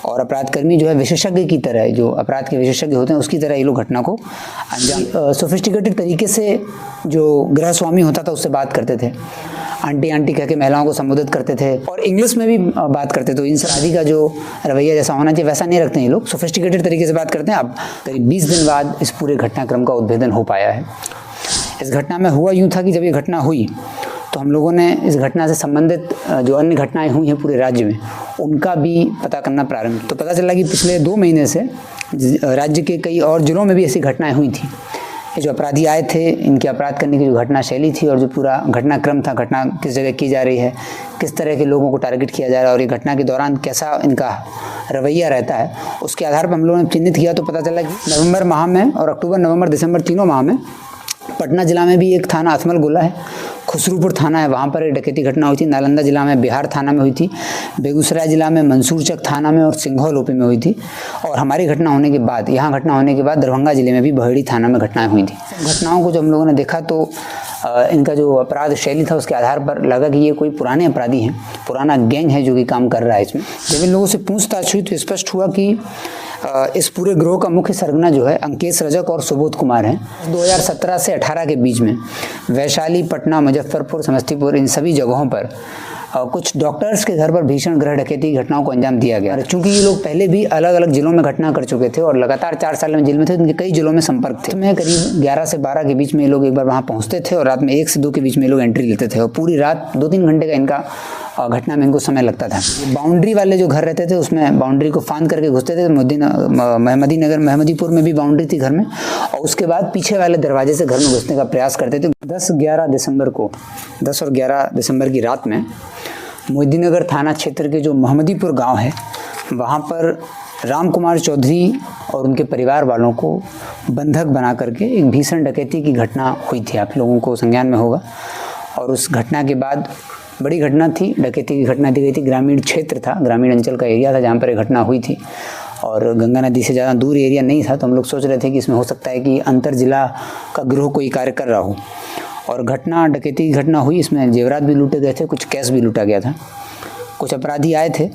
और अपराधकर्मी जो है विशेषज्ञ की तरह, जो अपराध के विशेषज्ञ होते हैं उसकी तरह ये लोग घटना को अंजाम सोफिस्टिकेटेड तरीके से, जो गृह स्वामी होता था उससे बात करते थे, आंटी आंटी कह के महिलाओं को संबोधित करते थे और इंग्लिश में भी बात करते थे। तो इन अपराधी का जो रवैया जैसा होना चाहिए वैसा नहीं रखते हैं ये लोग, सोफिस्टिकेटेड तरीके से बात करते हैं। अब करीब 20 दिन बाद इस पूरे घटनाक्रम का उद्भेदन हो पाया है। इस घटना में हुआ यूँ था कि जब ये घटना हुई तो हम लोगों ने इस घटना से संबंधित जो अन्य घटनाएं हुई हैं पूरे राज्य में उनका भी पता करना प्रारंभ किया। तो पता चला कि पिछले 2 महीने से राज्य के कई और जिलों में भी ऐसी घटनाएं हुई थी। ये जो अपराधी आए थे, इनके अपराध करने की जो घटना शैली थी और जो पूरा घटनाक्रम था, घटना किस जगह की जा रही है, किस तरह के लोगों को टारगेट किया जा रहा है और ये घटना के दौरान कैसा इनका रवैया रहता है, उसके आधार पर हम लोगों ने चिन्हित किया। तो पता चला कि नवंबर माह में और अक्टूबर, नवंबर, दिसंबर तीनों माह में पटना जिला में भी एक थाना अथमल गोला है, खुसरूपुर थाना है, वहाँ पर एक डकैती घटना हुई थी। नालंदा जिला में बिहार थाना में हुई थी, बेगूसराय जिला में मंसूरचक थाना में और सिंघौल ओपी में हुई थी। और हमारी घटना होने के बाद, यहाँ घटना होने के बाद दरभंगा जिले में भी बहेड़ी थाना में घटनाएं हुई थी। घटनाओं को जब हम लोगों ने देखा तो इनका जो अपराध शैली था उसके आधार पर लगा कि ये कोई पुराने अपराधी हैं, पुराना गैंग है जो कि काम कर रहा है इसमें। जब इन लोगों से पूछताछ हुई तो स्पष्ट हुआ कि इस पूरे ग्रोह का मुख्य सरगना जो है अंकेश रजक और सुबोध कुमार हैं। 2017 से 18 के बीच में वैशाली, पटना, मुजफ्फरपुर, समस्तीपुर, इन सभी जगहों पर कुछ डॉक्टर्स के घर पर भीषण गृह डकैती की घटनाओं को अंजाम दिया गया। चूंकि ये लोग पहले भी अलग अलग जिलों में घटना कर चुके थे और लगातार 4 साल में जेल में थे, उनके कई जिलों में संपर्क थे। में करीब 11 से 12 के बीच में ये लोग एक बार वहाँ पहुँचते थे और रात में 1 से 2 के बीच में ये लोग एंट्री लेते थे और पूरी रात 2-3 घंटे का इनका घटना में इनको समय लगता था। बाउंड्री वाले जो घर रहते थे उसमें बाउंड्री को फांद करके घुसते थे। महमदी नगर, महमदीपुर में भी बाउंड्री थी घर में, और उसके बाद पीछे वाले दरवाजे से घर में घुसने का प्रयास करते थे। 10 और 11 दिसंबर की रात में मोहिद्दीनगर थाना क्षेत्र के जो महमदीपुर गांव है वहां पर राम कुमार चौधरी और उनके परिवार वालों को बंधक बना करके एक भीषण डकैती की घटना हुई थी। आप लोगों को संज्ञान में होगा। और उस घटना के बाद बड़ी घटना थी, डकैती की घटना दी गई थी। ग्रामीण क्षेत्र था, ग्रामीण अंचल का एरिया था जहाँ पर एक घटना हुई थी और गंगा नदी से ज़्यादा दूर एरिया नहीं था। तो हम लोग सोच रहे थे कि इसमें हो सकता है कि अंतर जिला का गिरोह कोई कार्य कर रहा हो। और घटना, डकैती की घटना हुई, इसमें जेवरात भी लूटे गए थे, कुछ कैश भी लूटा गया था, कुछ अपराधी आए थे।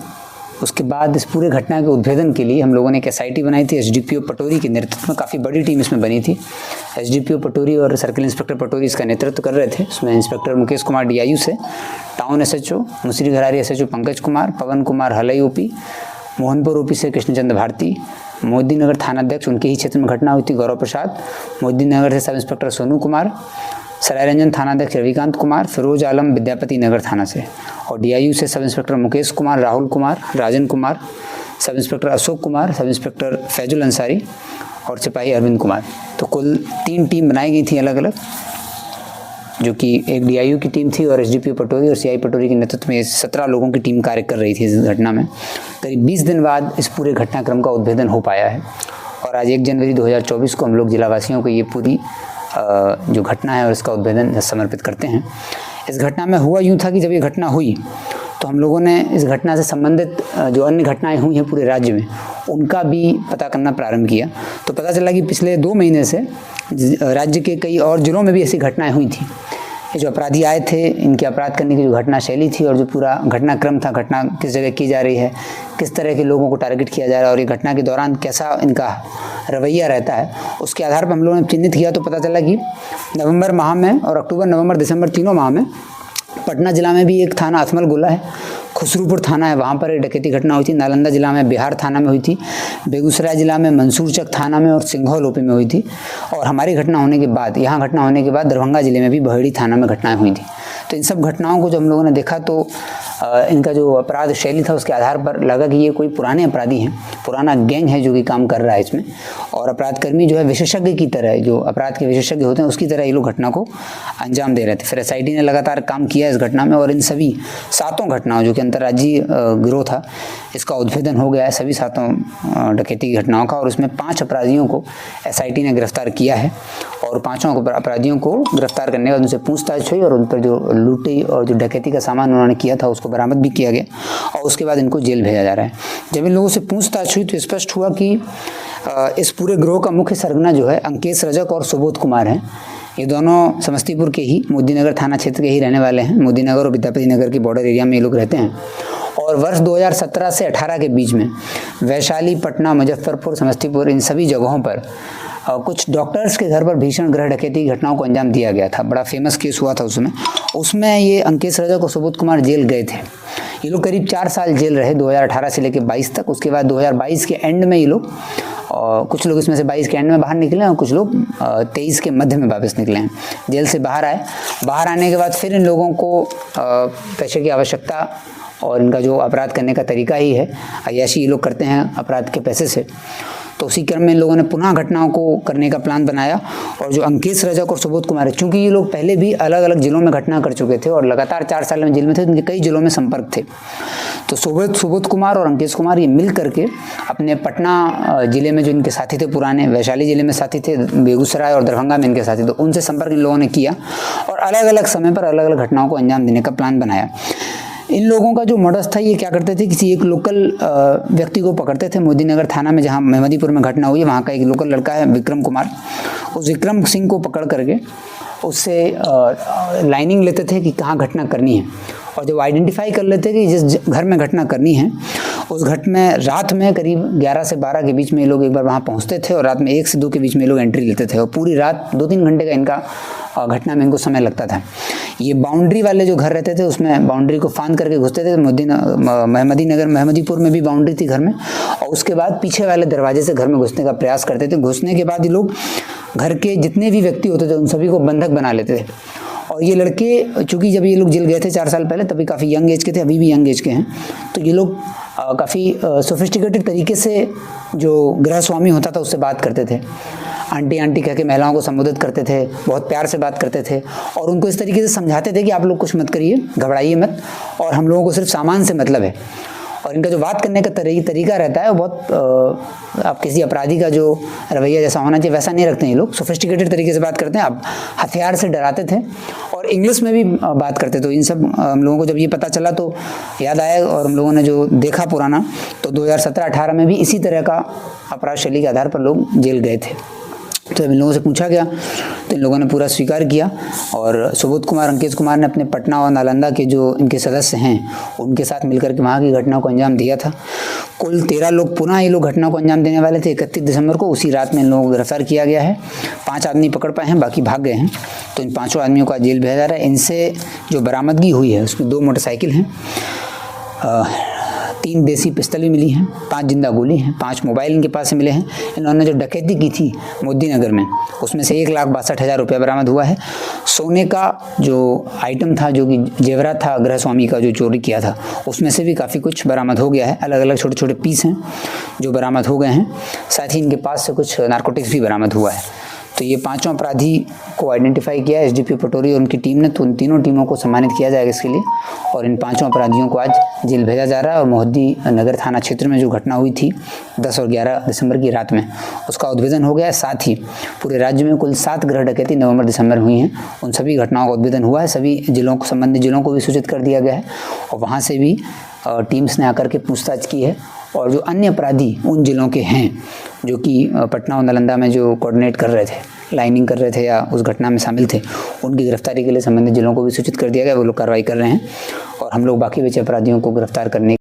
उसके बाद इस पूरे घटना के उद्भेदन के लिए हम लोगों ने एक SIT बनाई थी। SDPO पटोरी के नेतृत्व में काफ़ी बड़ी टीम इसमें बनी थी। SDPO पटोरी और सर्किल इंस्पेक्टर पटोरी इसका नेतृत्व कर रहे थे। इसमें इंस्पेक्टर मुकेश कुमार DIU से, टाउन SHO मुसरी घरारी SHO पंकज कुमार, पवन कुमार हलई OP, मोहनपुर OP से कृष्णचंद्र भारती, मोहिद्दीनगर थानाध्यक्ष, उनके ही क्षेत्र में घटना हुई थी, गौरव प्रसाद, मोहिद्दीनगर से सब इंस्पेक्टर सोनू कुमार, सरायरंजन थानाध्यक्ष रविकांत कुमार, फिरोज आलम विद्यापति नगर थाना से, और DIU से sub inspector Mukesh Kumar, Rahul Kumar, Rajan Kumar, sub inspector Ashok Kumar, sub inspector Faizul Ansari और सिपाही अरविंद कुमार। तो कुल 3 टीम बनाई गई थी अलग अलग, जो कि एक DIU की टीम थी और SDPO पटोरी और CI पटोरी के नेतृत्व में 17 लोगों की टीम कार्य कर रही थी इस घटना में। करीब 20 दिन बाद इस पूरे घटनाक्रम का उद्भेदन हो पाया है और आज 1 जनवरी 2024 को हम लोग जिलावासियों को ये पूरी जो घटना है और इसका उद्भेदन समर्पित करते हैं। इस घटना में हुआ यूँ था कि जब ये घटना हुई तो हम लोगों ने इस घटना से संबंधित जो अन्य घटनाएं हुई हैं पूरे राज्य में उनका भी पता करना प्रारंभ किया। तो पता चला कि पिछले 2 महीने से राज्य के कई और जिलों में भी ऐसी घटनाएं हुई थी। ये जो अपराधी आए थे, इनके अपराध करने की जो घटना शैली थी और जो पूरा घटनाक्रम था, घटना किस जगह की जा रही है, किस तरह के लोगों को टारगेट किया जा रहा है और ये घटना के दौरान कैसा इनका रवैया रहता है, उसके आधार पर हम लोगों ने चिन्हित किया। तो पता चला कि नवंबर माह में और अक्टूबर, नवंबर, दिसंबर तीनों माह में पटना जिला में भी एक थाना अथमल गोला है, खुसरूपुर थाना है, वहाँ पर एक डकैती घटना हुई थी। नालंदा जिला में बिहार थाना में हुई थी, बेगूसराय जिला में मंसूरचक थाना में और सिंघौल ओपी में हुई थी। और हमारी घटना होने के बाद, यहाँ घटना होने के बाद दरभंगा जिले में भी बहेड़ी थाना में घटनाएं हुई थी। तो इन सब घटनाओं को जब हम लोगों ने देखा तो इनका जो अपराध शैली था उसके आधार पर लगा कि ये कोई पुराने अपराधी हैं, पुराना गैंग है जो कि काम कर रहा है इसमें। और अपराधकर्मी जो है विशेषज्ञ की तरह, जो अपराध के विशेषज्ञ होते हैं उसकी तरह ये लोग घटना को अंजाम दे रहे थे। फिर SIT ने लगातार काम किया इस घटना में और इन सभी 7 घटनाओं, जो कि अंतर्राज्यीय गिरोह था, इसका उद्भेदन हो गया है सभी 7 डकैती की घटनाओं का। और उसमें 5 अपराधियों को SIT ने गिरफ्तार किया है और 5 अपराधियों को गिरफ्तार करने के बाद उनसे पूछताछ हुई और उन पर जो लूटी और जो डकैती का सामान उन्होंने किया था उसको बरामद भी किया गया और उसके बाद इनको जेल भेजा जा रहा है। जब इन लोगों से पूछताछ हुई तो स्पष्ट हुआ कि इस पूरे गिरोह का मुख्य सरगना जो है अंकेश रजक और सुबोध कुमार हैं। ये दोनों समस्तीपुर के ही मोदीनगर थाना क्षेत्र के ही रहने वाले हैं। मोदीनगर और विद्यापति नगर की बॉर्डर एरिया में ये लोग रहते हैं। और वर्ष 2017 से 18 के बीच में वैशाली, पटना, मुजफ्फरपुर, समस्तीपुर, इन सभी जगहों पर कुछ डॉक्टर्स के घर पर भीषण गृह डकैती की घटनाओं को अंजाम दिया गया था। बड़ा फेमस केस हुआ था उसमें ये अंकेश रजक और सुबोध कुमार जेल गए थे। ये लोग करीब 4 साल जेल रहे, 2018 से लेकर 22 तक। उसके बाद 2022 के एंड में ये लोग, कुछ लोग इसमें से 22 के एंड में बाहर निकले और कुछ लोग 23 के मध्य में वापस निकले हैं, जेल से बाहर आए। बाहर आने के बाद फिर इन लोगों को पैसे की आवश्यकता और इनका जो अपराध करने का तरीका ही है, अय्याशी ये लोग करते हैं अपराध के पैसे से। तो उसी क्रम में इन लोगों ने पुनः घटनाओं को करने का प्लान बनाया। और जो अंकेश रजक और सुबोध कुमार है, चूँकि ये लोग पहले भी अलग अलग जिलों में घटना कर चुके थे और लगातार 4 साल में जेल में थे, तो इनके कई जिलों में संपर्क थे। तो सुबोध कुमार और अंकेश कुमार ये मिल करके अपने पटना जिले में जो इनके साथी थे पुराने, वैशाली जिले में साथी थे, बेगूसराय और दरभंगा में इनके साथी, तो उनसे संपर्क इन लोगों ने किया और अलग अलग समय पर अलग अलग घटनाओं को अंजाम देने का प्लान बनाया। इन लोगों का जो मॉडस था, ये क्या करते थे, किसी एक लोकल व्यक्ति को पकड़ते थे। मोदीनगर थाना में जहाँ मेहमदीपुर में घटना हुई है, वहाँ का एक लोकल लड़का है विक्रम कुमार। उस विक्रम सिंह को पकड़ करके उससे लाइनिंग लेते थे कि कहाँ घटना करनी है, और जब आइडेंटिफाई कर लेते कि जिस घर में घटना करनी है, उस घट में रात में करीब 11 से 12 के बीच में ये लोग एक बार वहाँ पहुँचते थे और रात में 1 से 2 के बीच में ये लोग एंट्री लेते थे और पूरी रात 2-3 घंटे का इनका घटना में इनको समय लगता था। ये बाउंड्री वाले जो घर रहते थे, उसमें बाउंड्री को फांद करके घुसते थे। मेहमदीपुर में भी बाउंड्री थी घर में, और उसके बाद पीछे वाले दरवाजे से घर में घुसने का प्रयास करते थे। घुसने के बाद ये लोग घर के जितने भी व्यक्ति होते थे उन सभी को बंधक बना लेते थे। और ये लड़के, चूँकि जब ये लोग जेल गए थे 4 साल पहले, तभी काफ़ी यंग एज के थे, अभी भी यंग एज के हैं, तो ये लोग काफ़ी सोफिस्टिकेटेड तरीके से जो गृह स्वामी होता था उससे बात करते थे। आंटी कह के महिलाओं को संबोधित करते थे, बहुत प्यार से बात करते थे और उनको इस तरीके से समझाते थे कि आप लोग कुछ मत करिए, घबराइए मत, और हम लोगों को सिर्फ सामान से मतलब है। और इनका जो बात करने का तरीका रहता है वो बहुत आप किसी अपराधी का जो रवैया जैसा होना चाहिए वैसा नहीं रखते हैं। ये लोग सोफिस्टिकेटेड तरीके से बात करते हैं। आप हथियार से डराते थे और इंग्लिश में भी बात करते। तो इन सब हम लोगों को जब ये पता चला तो याद आया, और हम लोगों ने जो देखा पुराना, तो 2017-18 में भी इसी तरह का अपराध शैली के आधार पर लोग जेल गए थे। तो इन लोगों से पूछा गया तो इन लोगों ने पूरा स्वीकार किया। और सुबोध कुमार, अंकेश कुमार ने अपने पटना और नालंदा के जो इनके सदस्य हैं उनके साथ मिलकर के वहाँ की घटना को अंजाम दिया था। कुल 13 लोग पुनः ये लोग घटना को अंजाम देने वाले थे। 31 दिसंबर को उसी रात में इन लोगों को गिरफ्तार किया गया है। 5 आदमी पकड़ पाए हैं, बाकी भाग गए हैं। तो इन 5 आदमियों को आज जेल भेजा जा रहा है। इनसे जो बरामदगी हुई है उसमें 2 मोटरसाइकिल हैं, 3 देसी पिस्तल भी मिली हैं, 5 जिंदा गोली हैं, 5 मोबाइल इनके पास से मिले हैं। इन्होंने जो डकैती की थी मोदीनगर में, उसमें से 1,62,000 रुपया बरामद हुआ है। सोने का जो आइटम था, जो कि जेवरात था गृह स्वामी का जो चोरी किया था, उसमें से भी काफ़ी कुछ बरामद हो गया है। अलग अलग छोटे छोटे पीस हैं जो बरामद हो गए हैं। साथ ही इनके पास से कुछ नारकोटिक्स भी बरामद हुआ है। तो ये 5 अपराधी को आइडेंटिफाई किया है एसडीपी पटोरी और उनकी टीम ने। तो उन तीनों टीमों को सम्मानित किया जाएगा इसके लिए, और इन 5 अपराधियों को आज जेल भेजा जा रहा है। और मोदी नगर थाना क्षेत्र में जो घटना हुई थी 10 और 11 दिसंबर की रात में, उसका उद्भेदन हो गया है। साथ ही पूरे राज्य में कुल 7 गृह डकैती नवंबर-दिसंबर हुई हैं, उन सभी घटनाओं का उद्भेदन हुआ है। सभी जिलों को, संबंधित जिलों को भी सूचित कर दिया गया है और वहाँ से भी टीम्स ने आकर के पूछताछ की है। और जो अन्य अपराधी उन जिलों के हैं जो कि पटना और नालंदा में जो कोऑर्डिनेट कर रहे थे, लाइनिंग कर रहे थे या उस घटना में शामिल थे, उनकी गिरफ्तारी के लिए संबंधित जिलों को भी सूचित कर दिया गया। वो लोग कार्रवाई कर रहे हैं और हम लोग बाकी बचे अपराधियों को गिरफ्तार करने